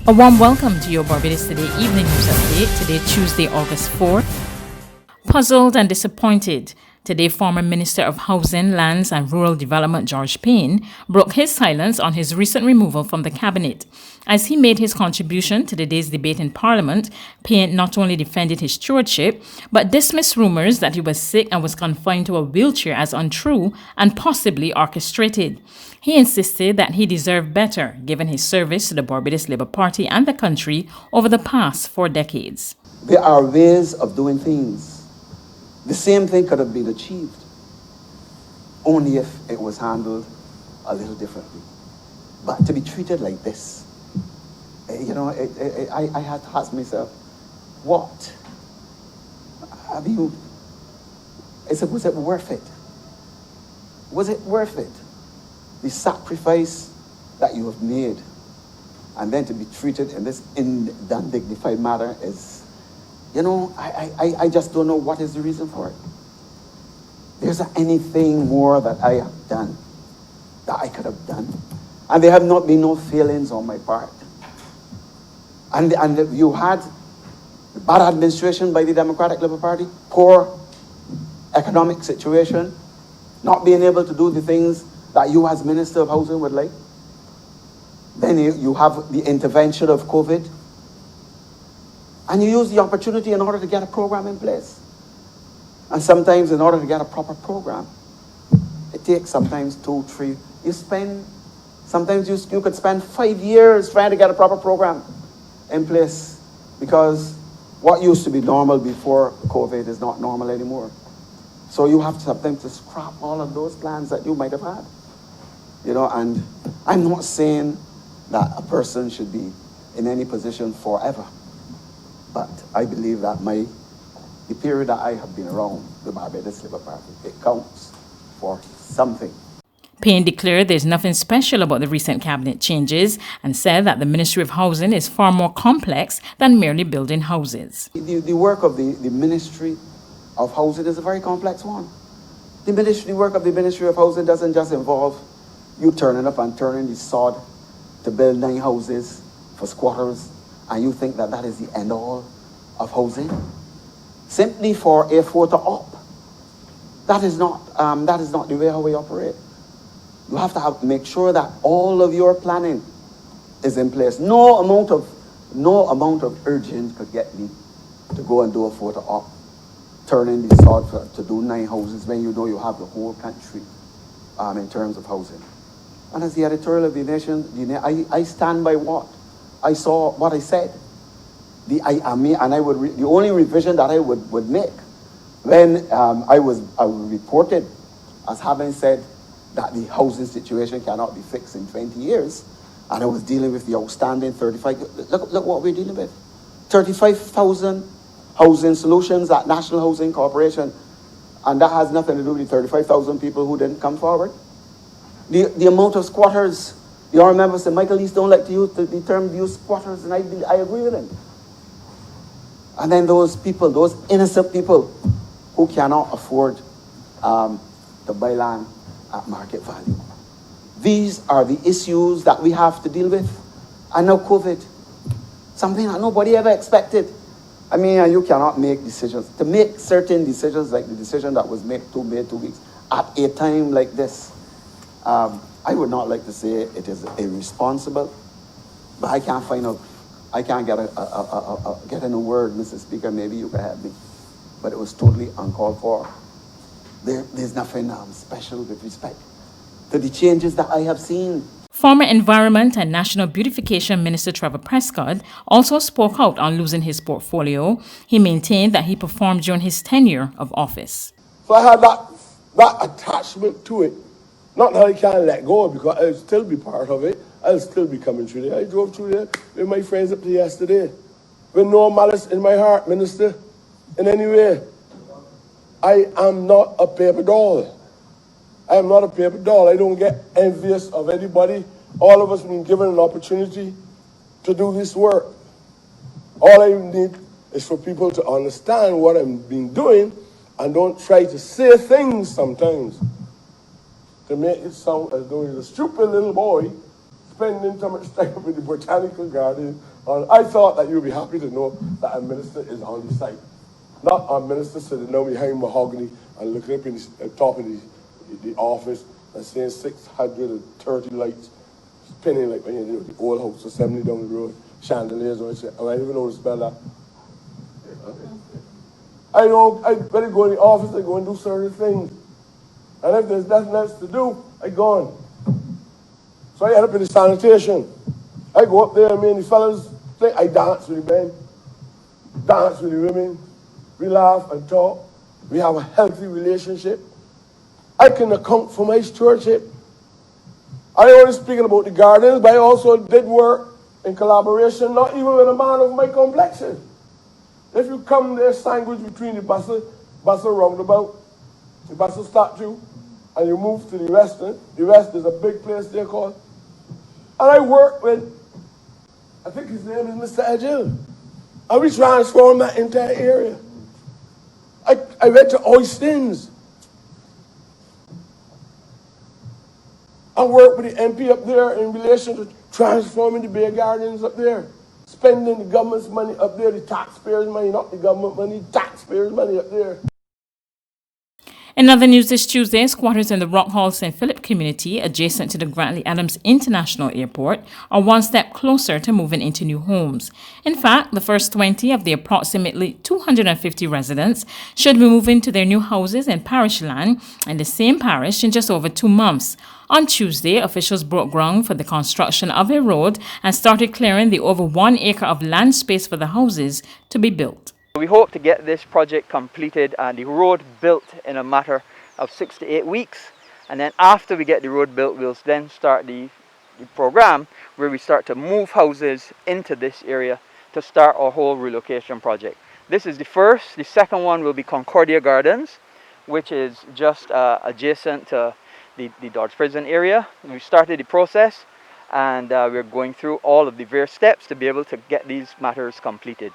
A warm welcome to your Barbados Today Evening News Update. Today, Tuesday, August 4th. Puzzled and disappointed, today former Minister of Housing, Lands and Rural Development George Payne broke his silence on his recent removal from the cabinet. As he made his contribution to the day's debate in Parliament, Payne not only defended his stewardship, but dismissed rumours that he was sick and was confined to a wheelchair as untrue and possibly orchestrated. He insisted that he deserved better given his service to the Barbados Labour Party and the country over the past 4 decades. There are ways of doing things. The same thing could have been achieved, only if it was handled a little differently. But to be treated like this, I had to ask myself, what? I mean, was it worth it? Was it worth it? The sacrifice that you have made, and then to be treated in this undignified manner is, I just don't know what is the reason for it. There's anything more that I have done that I could have done. And there have not been no failings on my part. And you had bad administration by the Democratic Labour Party, poor economic situation, not being able to do the things that you as Minister of Housing would like. Then you have the intervention of COVID. And you use the opportunity in order to get a program in place. And sometimes in order to get a proper program, it takes sometimes 2, 3. Sometimes you could spend 5 years trying to get a proper program in place, because what used to be normal before COVID is not normal anymore. So you have to sometimes to scrap all of those plans that you might have had. And I'm not saying that a person should be in any position forever. But I believe that the period that I have been around the Barbados Labour Party, it counts for something. Payne declared there's nothing special about the recent cabinet changes and said that the Ministry of Housing is far more complex than merely building houses. The work of the Ministry of Housing is a very complex one. The work of the Ministry of Housing doesn't just involve you turning up and turning the sod to build 9 houses for squatters, and you think that is the end all of housing, simply for a photo op. That is not the way how we operate. You have to make sure that all of your planning is in place. No amount of urging could get me to go and do a photo op, turning the sod to do 9 houses when you know you have the whole country in terms of housing. And as the editorial of The Nation, I stand by what I saw, what I said. The only revision that I would make when I was reported as having said that the housing situation cannot be fixed in 20 years, and I was dealing with the outstanding 35. Look what we're dealing with: 35,000 housing solutions at National Housing Corporation, and that has nothing to do with the 35,000 people who didn't come forward. The amount of squatters. You all remember, Sir Michael East don't like to use the term squatters, and I agree with him. And then those people, those innocent people who cannot afford to buy land at market value. These are the issues that we have to deal with. And now COVID, something that nobody ever expected. I mean, you cannot make decisions. To make certain decisions, like the decision that was made 2 weeks, at a time like this, I would not like to say it is irresponsible, but I can't get in a word, Mr. Speaker. Maybe you can help me, but it was totally uncalled for. There's nothing special with respect to the changes that I have seen. Former Environment and National Beautification Minister Trevor Prescott also spoke out on losing his portfolio. He maintained that he performed during his tenure of office. So I had that attachment to it. Not that I can't let go, because I'll still be part of it. I'll still be coming through there. I drove through there with my friends up there yesterday, with no malice in my heart, Minister, in any way. I am not a paper doll. I am not a paper doll. I don't get envious of anybody. All of us have been given an opportunity to do this work. All I need is for people to understand what I've been doing and don't try to say things sometimes to make it sound as though he's a stupid little boy spending so much time in the botanical garden And I thought that you'd be happy to know that a minister is on the site. Not a minister sitting down behind mahogany and looking up in the top of the office and seeing 630 lights spinning like when you do the old house assembly down the road, chandeliers, or I don't even know how to spell that. I better go in the office and go and do certain things. And if there's nothing else to do, I go on. So I end up in the sanitation. I go up there, me and the fellas, I dance with the men, dance with the women, we laugh and talk, we have a healthy relationship. I can account for my stewardship. I only speaking about the gardens, but I also did work in collaboration, not even with a man of my complexion. If you come there sandwiched between the Basel roundabout, the Basel statue, and you move to the west is a big place there called. And I work with, I think his name is Mr. Agil. And we transformed that entire area. I went to Oystins. I worked with the MP up there in relation to transforming the Bay Gardens up there. Spending the government's money up there, the taxpayers' money, not the government money, taxpayers' money up there. In other news this Tuesday, squatters in the Rock Hall St. Philip community adjacent to the Grantley Adams International Airport are one step closer to moving into new homes. In fact, the first 20 of the approximately 250 residents should be moving to their new houses in parish land in the same parish in just over 2 months. On Tuesday, officials broke ground for the construction of a road and started clearing the over 1 acre of land space for the houses to be built. We hope to get this project completed and the road built in a matter of 6 to 8 weeks. And then after we get the road built, we'll then start the program where we start to move houses into this area to start our whole relocation project. This is the first. The second one will be Concordia Gardens, which is just adjacent to the Dodge Prison area. We started the process and we're going through all of the various steps to be able to get these matters completed.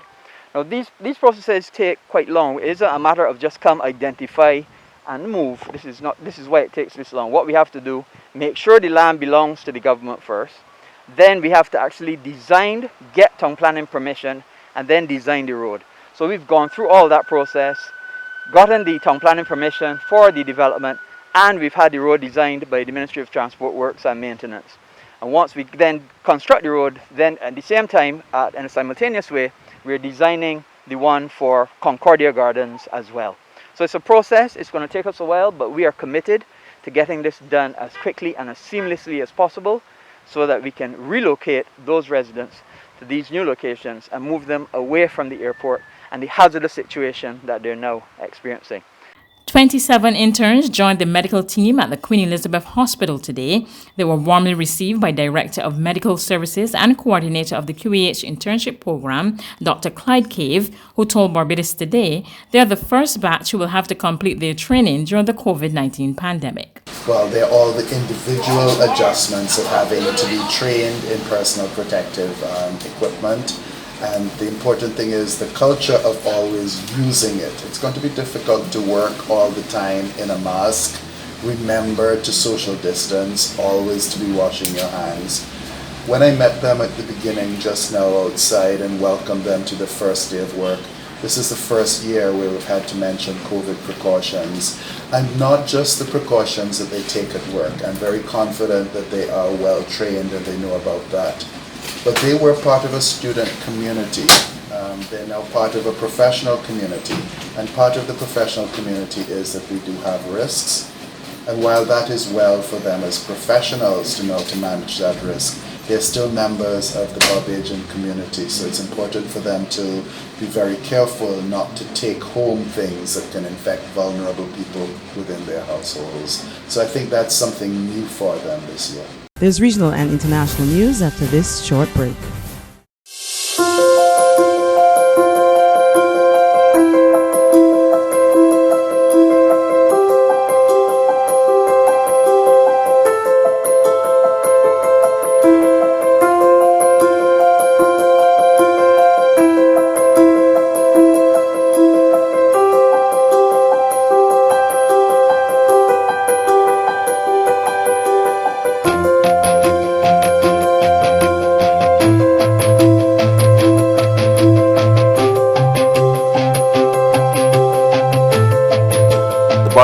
Now these processes take quite long. It isn't a matter of just come, identify and move. This is why it takes this long. What we have to do, make sure the land belongs to the government first. Then we have to actually design, get town planning permission, and then design the road. So we've gone through all that process, gotten the town planning permission for the development, and we've had the road designed by the Ministry of Transport Works and Maintenance. And once we then construct the road, then at the same time, in a simultaneous way, we're designing the one for Concordia Gardens as well. So it's a process, it's going to take us a while, but we are committed to getting this done as quickly and as seamlessly as possible so that we can relocate those residents to these new locations and move them away from the airport and the hazardous situation that they're now experiencing. 27 interns joined the medical team at the Queen Elizabeth Hospital today. They were warmly received by Director of Medical Services and Coordinator of the QAH Internship Program, Dr. Clyde Cave, who told Barbados Today they are the first batch who will have to complete their training during the COVID-19 pandemic. Well, they're all the individual adjustments of having to be trained in personal protective equipment. And the important thing is the culture of always using it. It's going to be difficult to work all the time in a mask. Remember to social distance, always to be washing your hands. When I met them at the beginning just now outside and welcomed them to the first day of work, this is the first year where we've had to mention COVID precautions, and not just the precautions that they take at work. I'm very confident that they are well trained and they know about that. But they were part of a student community. They're now part of a professional community. And part of the professional community is that we do have risks. And while that is well for them as professionals to know to manage that risk, they're still members of the Barbadian community. So it's important for them to be very careful not to take home things that can infect vulnerable people within their households. So I think that's something new for them this year. There's regional and international news after this short break.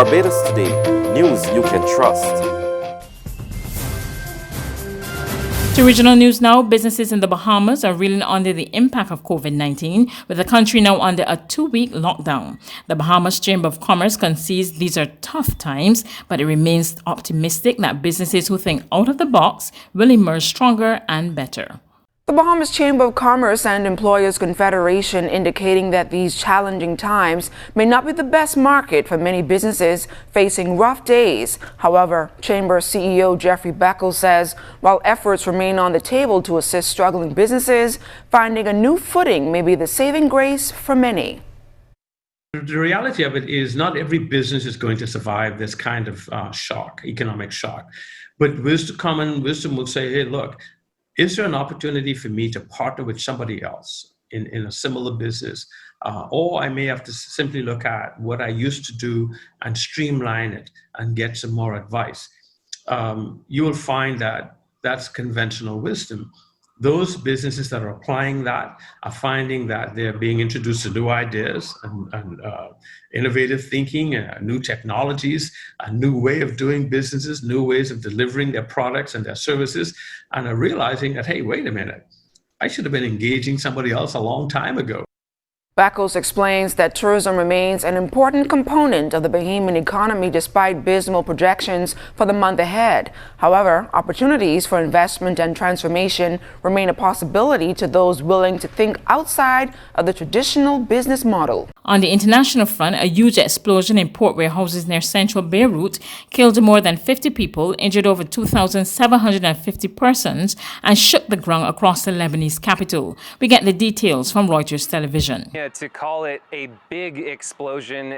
Barbados Today, news you can trust. To regional news now, businesses in the Bahamas are reeling under the impact of COVID-19, with the country now under a 2-week lockdown. The Bahamas Chamber of Commerce concedes these are tough times, but it remains optimistic that businesses who think out of the box will emerge stronger and better. The Bahamas Chamber of Commerce and Employers Confederation indicating that these challenging times may not be the best market for many businesses facing rough days. However, Chamber CEO Jeffrey Beckles says while efforts remain on the table to assist struggling businesses, finding a new footing may be the saving grace for many. The reality of it is not every business is going to survive this kind of economic shock. But common wisdom will say, hey, look, is there an opportunity for me to partner with somebody else in a similar business? Or I may have to simply look at what I used to do and streamline it and get some more advice. You will find that that's conventional wisdom. Those businesses that are applying that are finding that they're being introduced to new ideas and innovative thinking, new technologies, a new way of doing businesses, new ways of delivering their products and their services, and are realizing that, hey, wait a minute, I should have been engaging somebody else a long time ago. Beckles explains that tourism remains an important component of the Bahamian economy despite dismal projections for the month ahead. However, opportunities for investment and transformation remain a possibility to those willing to think outside of the traditional business model. On the international front, a huge explosion in port warehouses near central Beirut killed more than 50 people, injured over 2,750 persons, and shook the ground across the Lebanese capital. We get the details from Reuters television. Yeah, to call it a big explosion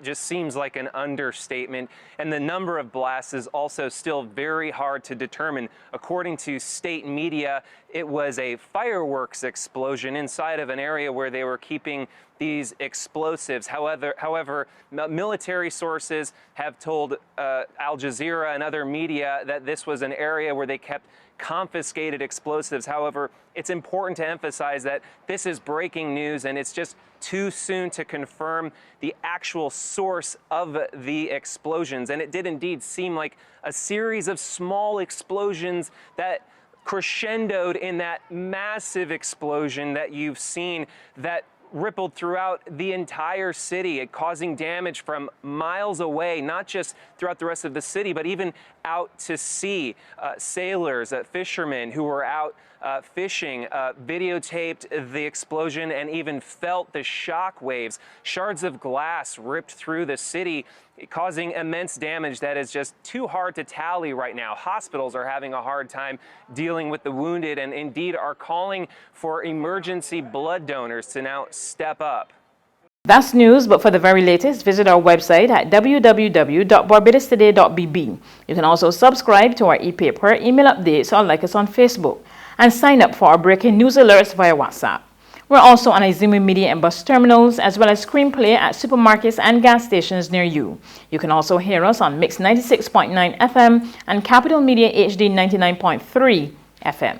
just seems like an understatement. And the number of blasts is also still very hard to determine. According to state media, it was a fireworks explosion inside of an area where they were keeping these explosives. However, military sources have told Al Jazeera and other media that this was an area where they kept confiscated explosives. However, it's important to emphasize that this is breaking news and it's just too soon to confirm the actual source of the explosions. And it did indeed seem like a series of small explosions that crescendoed in that massive explosion that you've seen that rippled throughout the entire city, causing damage from miles away, not just throughout the rest of the city, but even out to sea. Sailors, fishermen who were out fishing videotaped the explosion and even felt the shock waves. Shards of glass ripped through the city, causing immense damage that is just too hard to tally right now. Hospitals are having a hard time dealing with the wounded and indeed are calling for emergency blood donors to now step up. That's news, but for the very latest, visit our website at www.barbadostoday.bb. You can also subscribe to our e-paper, email updates, or like us on Facebook, and sign up for our breaking news alerts via WhatsApp. We're also on Izumi Media and bus terminals, as well as screenplay at supermarkets and gas stations near you. You can also hear us on Mix 96.9 FM and Capital Media HD 99.3 FM.